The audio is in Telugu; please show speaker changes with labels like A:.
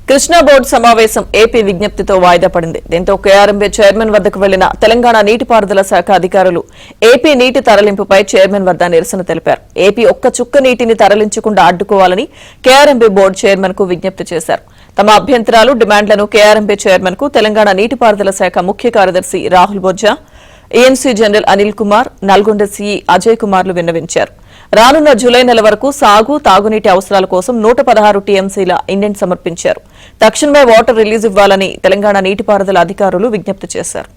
A: కృష్ణా బోర్డు సమావేశం ఏపీ విజ్ఞప్తితో వాయిదా పడింది. దీంతో కేఆర్ఎంబీ చైర్మన్ వద్దకు వెళ్లిన తెలంగాణ నీటిపారుదల శాఖ అధికారులు ఏపీ నీటి తరలింపుపై చైర్మన్ వద్ద నిరసన తెలిపారు. ఏపీ ఒక్క చుక్క నీటిని తరలించకుండా అడ్డుకోవాలని కేఆర్ఎంబీ బోర్డు చైర్మన్ కు విజ్ఞప్తి చేశారు. తమ అభ్యంతరాలు, డిమాండ్లను కేఆర్ఎంబీ చైర్మన్ కు తెలంగాణ నీటిపారుదల శాఖ ముఖ్య కార్యదర్శి Rahul Bojja, AMC general Anil Kumar, Nalgonda CE Ajay కుమార్లు విన్నవించారు. రానున్న జూలై నెల వరకు సాగు, తాగునీటి అవసరాల కోసం 116 టీఎంసీల ఇండెంట్ సమర్పించారు. తక్షణమే వాటర్ రిలీజ్ ఇవ్వాలని తెలంగాణ నీటిపారుదల అధికారులు విజ్ఞప్తి చేశారు.